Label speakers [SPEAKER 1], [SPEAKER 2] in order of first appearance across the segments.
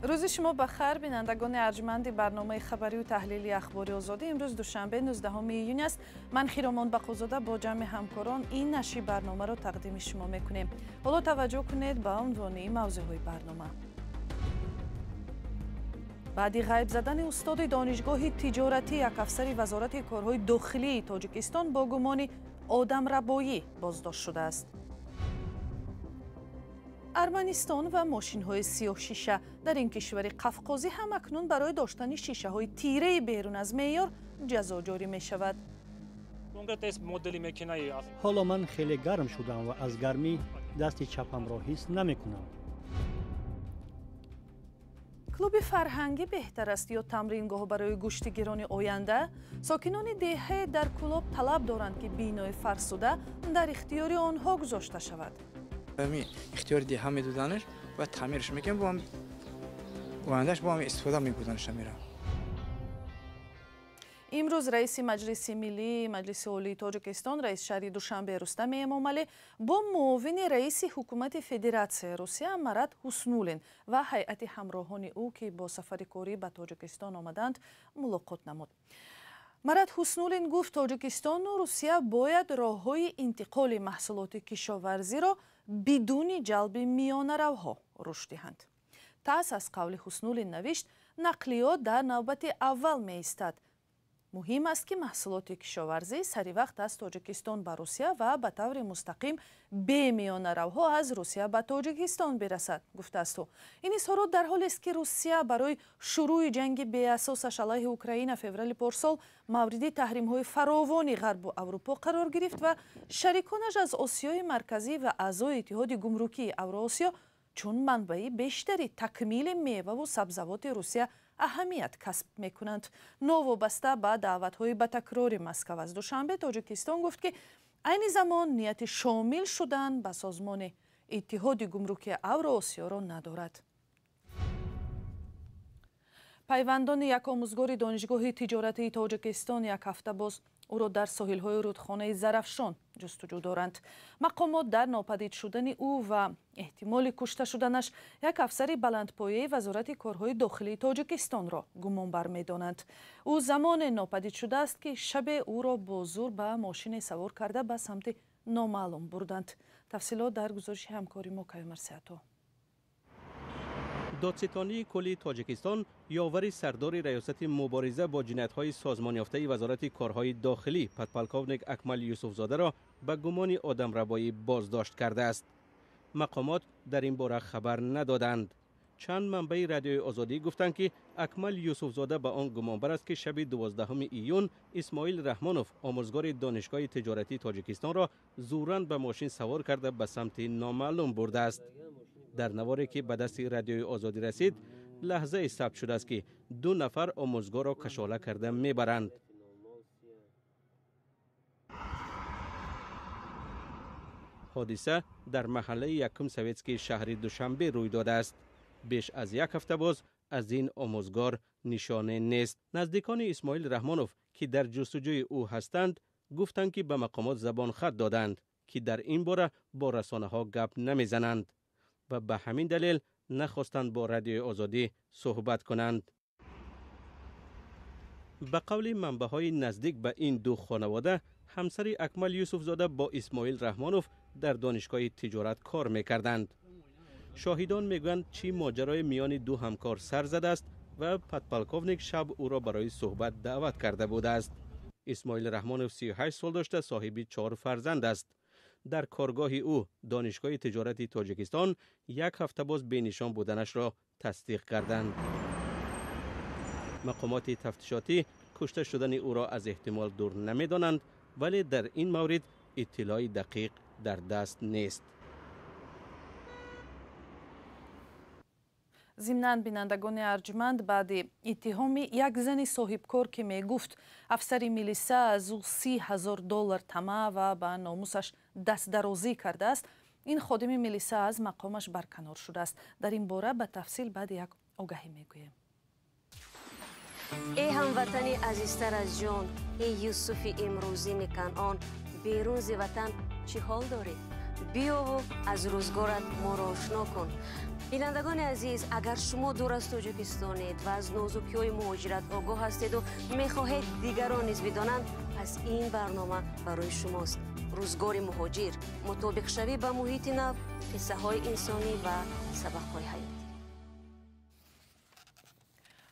[SPEAKER 1] روز شما بخیر بینندگان ارجمند برنامه خبری و تحلیلی اخباری آزادی. امروز دوشنبه 19 ایون است. من خیرامان بقوزاده با جمع همکاران این نشر برنامه را تقدیم شما میکنیم. حالا توجه کنید به عنوان موضوعهای برنامه. بعد غیب زدن استاد دانشگاه تجارتی یک افسر وزارت کارهای داخلی تاجیکستان با گمان آدمربایی بازداشت شده است. ارمنستان و ماشین‌های سیاه شیشه در این کشور قفقازی هم اکنون برای داشتن شیشه‌های تیره بیرون از معیار جزا جاری می‌شود.
[SPEAKER 2] حالا من خیلی گرم شدم و از گرمی دست چپم را حس نمی‌کنم.
[SPEAKER 1] کلوب فرهنگی بهتر است یا تمرینگاه برای گشتگیران آینده؟ ساکنان دهه در کلوب طلب دارند که بینای فرسوده در اختیار آنها گذاشته شود.
[SPEAKER 3] اختیار دیگه میدادنش و تعمیرش میکنم با هم آیندهش با هم استفاده میکننش میرم.
[SPEAKER 1] امروز رئیس مجلس ملی مجلس عالی تاجیکستان رئیس شهری دوشنبه رستم امامعلی با معاون رئیس حکومت فدراسیون روسیه مراد حسنولین و هیئت همراهان او که با سفر کاری به تاجیکستان آمدند ملاقات نمود. مراد حسنولین گفت تاجیکستان و روسیه باید راههای انتقال محصولات کشاورزی را بدون جلب میانه‌روها رشد دهند. تاس از قول حسنولین نوشت نقلیات در نوبت اول می ایستد. مهم است که محصولات کشاورزی سری وقت از تاجیکستان به روسیه و به طور مستقیم به میانه‌روها از روسیه به تاجیکستان برسد گفته است. این اظهارات در حالی است که روسیه برای شروع جنگ بی اساسش علیه اوکراین فوریه پارسال مورد تحریم‌های فراوان غرب و اروپا قرار گرفت و شریکانش از آسیای مرکزی و اعضای اتحاد گمرکی اوراسیا چون منبع بیشتری تکمیل میوه و سبزیجات روسیه اهمیت کسب میکنند. نوابسته به دعوت‌های به تکرار مسکو از دوشنبه تاجیکستان گفت که عین زمان نیت شامل شدن به سازمان اتحاد گمرکی اوراسیا را ندارد. پیوندان یک آموزگار دانشگاه تجارتی تاجیکستان یک هفته باز او را در ساحل‌های رودخانه زرافشان جستجو دارند. مقامات در ناپدید شدن او و احتمال کشته شدنش یک افسر بلندپایه وزارت کارهای داخلی تاجیکستان را گمانبر می‌دانند. او زمان ناپدید شده است که شب او را با زور به ماشین سوار کرده به سمت نامعلوم بردند. تفصیلات در گزارش همکاری ما کیومر سیاتو.
[SPEAKER 4] دادستانی کلی تاجیکستان یاور سردار ریاست مبارزه با جنایت‌های سازمان یافته وزارت کارهای داخلی پادپالکوونیک اکمل یوسفزاده را به گمان آدمربایی بازداشت کرده است. مقامات در این باره خبر ندادند. چند منبع رادیوی آزادی گفتند که اکمل یوسفزاده به آن گمانبر است که شب 12 ایون اسماعیل رحمانوف آموزگار دانشگاه تجارتی تاجیکستان را زوراً به ماشین سوار کرده به سمت نامعلوم برده است. در نواری که به دست رادیوی آزادی رسید لحظه ثبت شده است که 2 نفر آموزگار را کشاله کرده میبرند. حادثه در محله یکم سویتسکی شهر دوشنبه روی داده است. بیش از یک هفته باز از این آموزگار نشانه نیست. نزدیکان اسماعیل رحمانوف که در جستجوی او هستند گفتند که به مقامات زبان خط دادند که در این باره با رسانه ها گپ نمیزنند و به همین دلیل نخواستند با رادیوی آزادی صحبت کنند. به قول منبع‌های نزدیک به این 2 خانواده، همسر اکمل یوسفزاده با اسماعیل رحمانوف در دانشگاه تجارت کار میکردند. شاهدان میگویند چی ماجرای میان 2 همکار سر زده است و پادپالکوونیک شب او را برای صحبت دعوت کرده بوده است. اسماعیل رحمانوف 38 سال داشته، صاحب 4 فرزند است. در کارگاه او دانشگاه تجارتی تاجیکستان یک هفته باز بینشان بودنش را تصدیق کردند. مقامات تفتیشاتی کشته شدن او را از احتمال دور نمی‌دانند، ولی در این مورد اطلاع دقیق در دست نیست.
[SPEAKER 1] ضمناً بینندگان ارجمند بعد اتهام یک زن صاحبکار که میگفت افسر میلیسا از او $30,000 طمع و به ناموسش دست درازی کرده است، این خادم میلیسا از مقامش برکنار شده است. در این باره به تفصیل بعد یک آگهی میگویم.
[SPEAKER 5] ای هموطنی عزیزتر از جان، ای یوسف امروزی کنعان، بیرون ز وطن چه حال داری؟ بیا و از روزگارت ما را آشنا کن. بینندگان عزیز، اگر شما دور از تاجیکستانید و از نازکی‌های مهاجرت آگاه هستید و می‌خواهید دیگران نیز بدانند، پس این برنامه برای شماست. روزگار مهاجر، مطابق شوی به محیط نو، قصه‌های انسانی و سبق‌های حیاتی.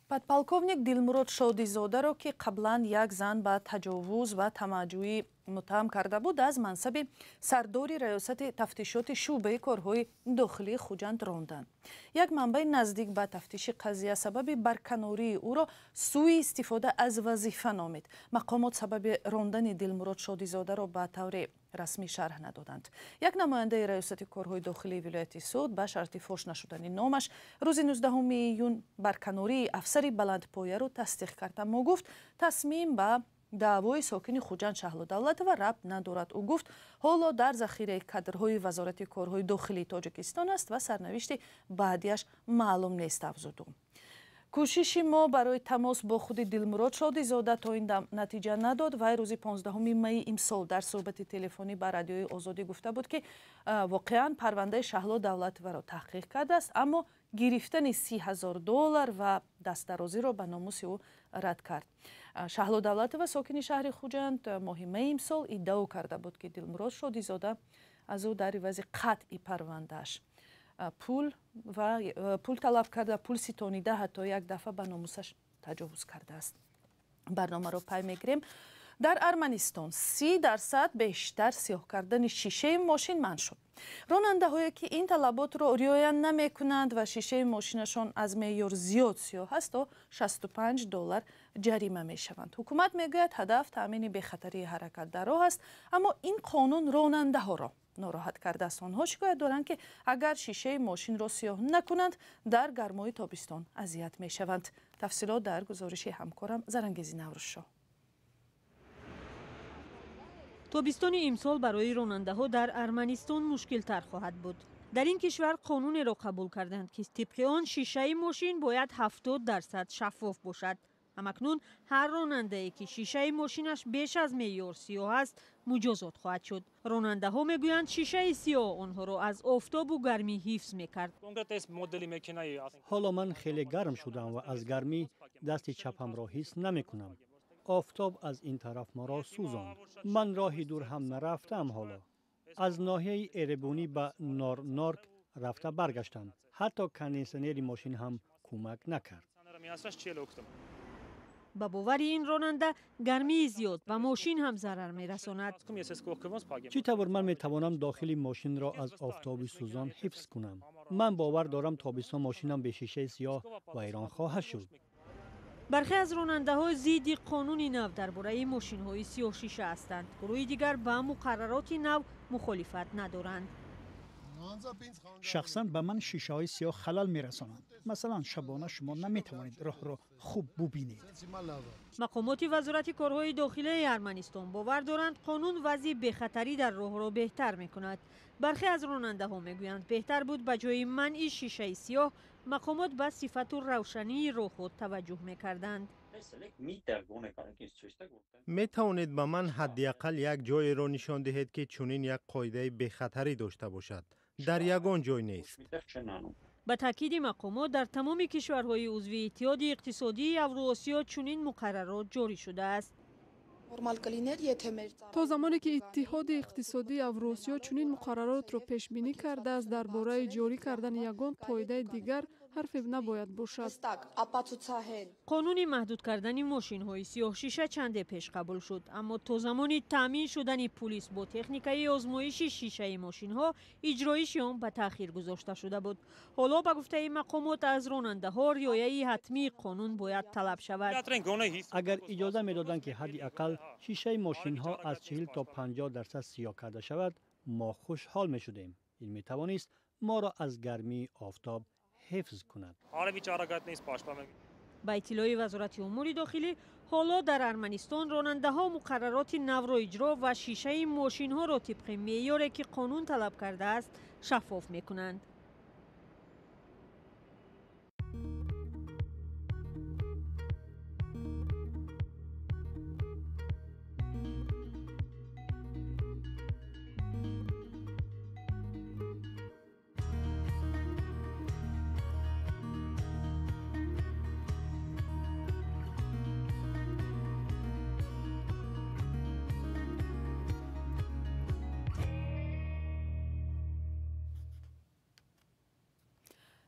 [SPEAKER 1] подполковник Дилмурод Шодизодаро ки қаблан як зан ба таҷовуз ва тамаҷҷӯӣ муттаҳам карда буд, аз мансаби сардори раёсати тафтишоти шӯъбаи корҳои дохилии Хуҷанд ронданд. Як манбаи наздик ба тафтиши қазия сабаби барканории ӯро сӯи истифода аз вазифа номид. Мақомот сабаби рондани Дилмурод Шодизодаро ба таври расмӣ шарҳ надоданд. Як намояндаи раёсати корҳои дохилии вилояти Суд ба шарти фош нашудани номаш рӯзи 19 июн барканории афсари баландпояро тасдиқ кард, аммо гуфт тасмим ба даъвои сокини Хуҷанд Шаҳлудавлатова рабт надорад. Ӯ гуфт ҳоло дар захираи кадрҳои вазорати корҳои дохилии Тоҷикистон аст ва сарнавишти баъдиаш маълум нест, афзуд ӯ. кӯшиши мо барои тамос бо худи Дилмурод Шодизода то ин дам натиҷа надод. Вай рӯзи 15 майи имсол дар суҳбати телефонӣ ба радиои Озодӣ гуфта буд ки воқеан парвандаи Шаҳло Давлатоваро таҳқиқ кардааст, аммо гирифтани $30,000 ва дастдарозиро ба номуси ӯ рад кард. Шаҳло Давлатова сокини шаҳри Хуҷанд моҳи майи имсол иддао карда буд ки Дилмурод Шодизода аз ӯ дар ивази қатъи парвандааш пул талаб карда, пул ситонида, ҳатто як дафъа ба номусаш таҷовуз кардааст. барномаро пай мегирем. дар Арманистон 30% бештар сиёҳ кардани шишаи мошин манъ шуд. ронандаҳое ки ин талаботро риоя намекунанд ва шишаи мошинашон аз меъёр зиёд сиёҳ аст, то $65 ҷарима мешаванд. ҳукумат мегӯяд ҳадаф таъмини бехатарии ҳаракат дар роҳ аст, аммо ин қонун ронандаҳоро нороҳат кардааст. онҳо шикоят доранд ки агар шишаи мошинро сиёҳ накунанд, дар гармои тобистон азият мешаванд. тафсилот дар гузориши ҳамкорам Зарангези Наврӯзшоҳ.
[SPEAKER 6] тобистони имсол барои ронандаҳо дар Арманистон мушкилтар хоҳад буд. дар ин кишвар қонунеро қабул карданд ки тибқи он шишаи мошин бояд 70% шаффоф бошад. ҳамакнун ҳар ронандае ки шишаи мошинаш беш аз меъёр сиёҳ аст муҷозот хоҳад шуд. ронандаҳо мегӯянд шишаи сиёҳ онҳоро аз офтобу гармӣ ҳифз мекард.
[SPEAKER 2] ҳоло ман хеле гарм шудам ва аз гармӣ дасти чапамро ҳис намекунам. офтоб аз ин тараф маро сӯзонд. ман роҳи дур ҳам нарафтам. ҳоло аз ноҳияи Эребунӣ ба Норнорк рафта баргаштам. ҳатто кондитсионери мошин ҳам кӯмак накард.
[SPEAKER 6] ба бовари ин ронанда гармии зиёд ба мошин ҳам зарар мерасонад.
[SPEAKER 2] чӣ тавр ман метавонам дохили мошинро аз офтоби сӯзон ҳифз кунам? ман бовар дорам тобистон мошинам бе шишаи сиёҳ вайрон хоҳад шуд.
[SPEAKER 6] бархе аз ронандаҳо зидди қонуни нав дар бораи мошинҳои сиёҳшиша ҳастанд. гурӯҳи дигар ба муқаррароти нав мухолифат надоранд.
[SPEAKER 7] шахсан ба ман шишаҳои сиёҳ халал мерасонанд. масалан, шабона шумо наметавонед роҳро хуб бубинед.
[SPEAKER 6] мақомоти вазорати корҳои дохилии Арманистон бовар доранд қонун вазъи бехатарӣ дар роҳро беҳтар мекунад. бархе аз ронандаҳо мегӯянд беҳтар буд ба ҷои манъи шишаи сиёҳ мақомот ба сифату равшании роҳҳо таваҷҷӯҳ мекарданд.
[SPEAKER 8] метавонед ба ман ҳадди ақал як ҷоеро нишон диҳед ки чунин як қоидаи бехатарӣ дошта бошад? дар ягон ҷой нест.
[SPEAKER 6] ба таъкиди мақомот дар тамоми кишварҳои узви иттиҳоди иқтисодии Авроосиё чунин муқаррарот ҷорӣ шудааст.
[SPEAKER 9] то замоне ки иттиҳоди иқтисодии Авроосиё чунин муқарраротро пешбинӣ кардааст, дар бораи ҷорӣ кардани ягон қоидаи дигар ҳарфе набояд бошад.
[SPEAKER 6] қонуни маҳдуд кардани мошинҳои сиёҳшиша чанде пеш қабул шуд, аммо то замони таъмин шудани пулис бо техникаи озмоиши шишаи мошинҳо иҷроиши он ба таъхир гузошта шуда буд. ҳоло ба гуфтаи мақомот аз ронандаҳо риояи ҳатмии қонун бояд талаб шавад.
[SPEAKER 2] агар иҷоза медоданд ки ҳадди ақал шишаи мошинҳо аз 40 то 50% сиёҳ карда шавад, мо хушҳол мешудем. ин метавонист моро аз гармии офтоб ҳифз кунад.
[SPEAKER 6] ба иттилои вазорати умури дохилӣ, ҳоло дар Арманистон ронандаҳо муқаррароти навро иҷро ва шишаи мошинҳоро тибқи меъёре ки қонун талаб кардааст шаффоф мекунанд.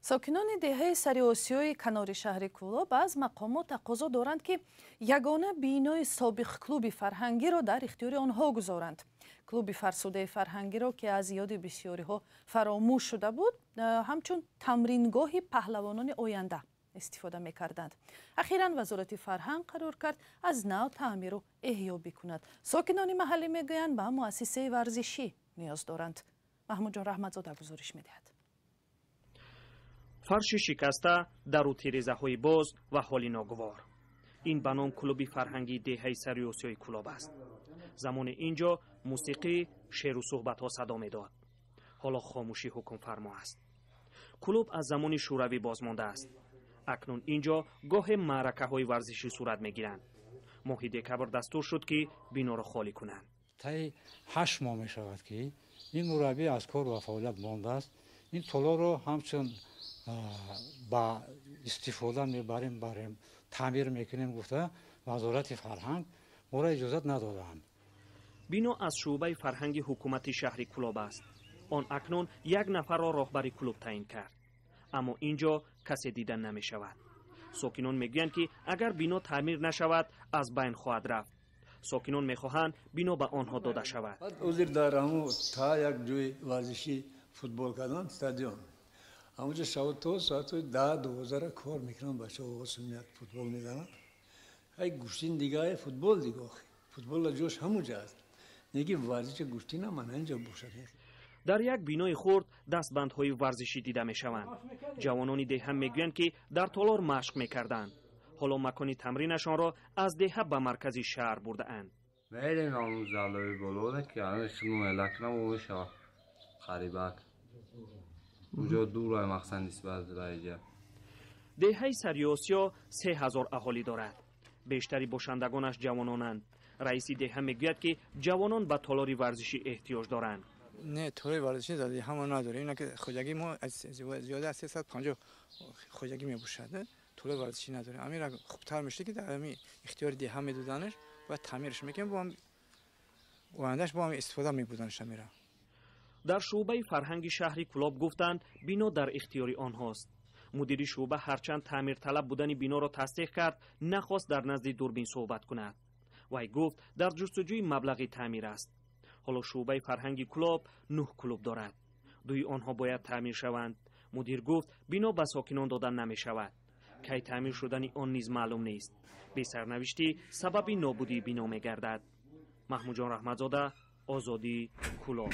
[SPEAKER 1] ساکنان دهه سری آسیای کنار شهر کولاب از مقامات تقاضا دارند که یگانه بینای سابق کلوب فرهنگی را در اختیار آنها گذارند. کلوب فرسوده فرهنگی را که از یاد بسیاری ها فراموش شده بود، همچون تمرینگاه پهلوانان آینده استفاده می‌کردند. اخیراً وزارت فرهنگ قرار کرد از نو تعمیر و احیا بکند. ساکنان محلی میگویند به مؤسسه ورزشی نیاز دارند. محمود جان رحمتزاده گزارش می‌دهد.
[SPEAKER 10] فرش شکسته در تیره‌های باز و حال ناگوار. این به نام کلوب فرهنگی دهه سری آسیای کولاب است. زمان اینجا موسیقی، شعر و صحبت‌ها صدا می‌داد. حالا خاموشی حکم فرما است. کلوب از زمان شوروی بازمانده است. اکنون اینجا گاه معرکه‌های ورزشی صورت می‌گیرند. ماه دکبر دستور شد که بنا را خالی کنند.
[SPEAKER 11] تا 8 ماه می‌شود که این مربی از کار و فعالیت مانده است. این طلا رو همچون با استفاده میبریم تعمیر میکنیم گفته وزارت فرهنگ ما را اجازت ندادند.
[SPEAKER 10] بنا از شعبه فرهنگ حکومت شهر کولاب است. آن اکنون 1 نفر را راهبر کلوب تعیین کرد. اما اینجا کسی دیدن نمی شود. ساکنان میگویند که اگر بنا تعمیر نشود از بین خواهد رفت. ساکنان میخواهند بنا به آنها داده شود.
[SPEAKER 12] عذر دارم تا یک جای ورزشی فوتبال کردن استادیوم. همونجا شب تا ساعت 10-12 کار میکنن بچه‌ها میاد فوتبال میزنن. ای گوشتین دیگه فوتبال دیگه فوتبال جوش همونجا است. نگی ورزش گوشتین هم اینجا باشه.
[SPEAKER 10] در یک بینای خرد دستبندهای ورزشی دیده میشوند. جوانان دهه میگویند که در تالار مشق میکردند. حالا مکان تمرینشان را از دهه به مرکز شهر برده اند.
[SPEAKER 13] میریم آموز زلوی بلوده که همه شنو الکترم و میشه خریبک. اونجا دور های مقصد نسبت به اینجا.
[SPEAKER 10] دهه سری آسیا 3000 اهالی دارد. بیشتری باشندگانش جوانانند. رئیس دهه میگوید که جوانان به تالار ورزشی احتیاج دارند.
[SPEAKER 3] نه تالار ورزشی دادی همون نداره. اینا که خودگی ما زیاده از 350 خودگی میباشد. تالار ورزشی نداره. امیر خوبتر میشه که در همین اختیار دهه میدادنش و تعمیرش میکنیم با هم آیندهش با هم استفاده میبودنش میره.
[SPEAKER 10] در شعبه فرهنگ شهری کولاب گفتند بنا در اختیار آنهاست. مدیر شعبه هرچند تعمیر طلب بودن بنا را تصدیق کرد، نخواست در نزد دوربین صحبت کند. وی گفت در جستجوی مبلغ تعمیر است. حالا شعبه فرهنگ کولاب 9 کلوب دارد. 2 آنها باید تعمیر شوند. مدیر گفت بنا به ساکنان دادن نمی شود. کی تعمیر شدن آن نیز معلوم نیست. بی سرنوشتی سبب نابودی بنا می گردد. محمود جان رحمتزاده، آزادی، کولاب.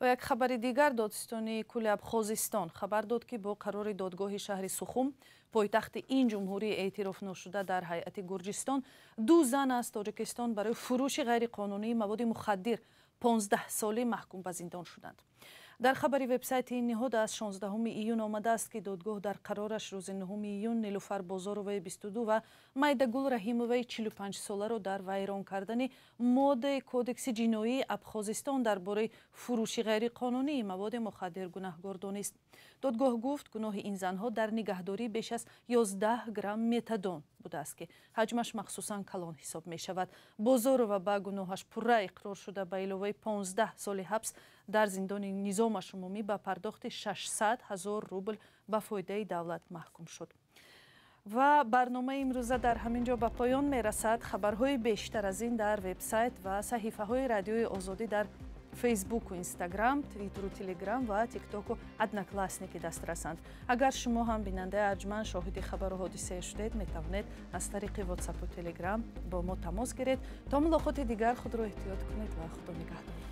[SPEAKER 1] و یک خبر دیگر دادستانی کولاب خوزستان خبر داد که با قرار دادگاه شهر سخوم پایتخت این جمهوری اعتراف نشده در هیئت گرجستان 2 زن از تاجیکستان برای فروش غیر قانونی مواد مخدر 15 ساله محکوم به زندان شدند. در خبری وبسایت این نهاد از 16 ایون آمده است که دادگاه در قرارش روز 9 ایون نیلوفر بازاروی 22 و مایدگل رحیموی 45 ساله را در ویران کردن ماده کودکس جنایی ابخازستان درباره فروش غیر قانونی مواد مخدر گناهکار دانست. دادگاه گفت گناه این زنها در نگهداری بیش از 11 گرم متادون بوده است که حجمش مخصوصا کلان حساب می شود. بازارو با گناهش پره اقرار شده به علاوه 15 سال حبس در زندان نظامش عمومی با پرداخت 600,000 روبل به فایده دولت محکوم شد. و برنامه امروزه در همین جا به پایان می رسد. خبرهای بیشتر از این در وبسایت و صحیفه های رادیوی آزادی در فیسبوک و اینستاگرام، توییتر و تلگرام و تیک تاک و ادناکلاسنیک دسترسند. اگر شما هم بیننده ارجمند شاهد خبر و حادثه شدید می توانید از طریق واتساپ و تلگرام با ما تماس گیرید. تا ملاقات دیگر خود را احتیاط کنید و خدا نگهدار.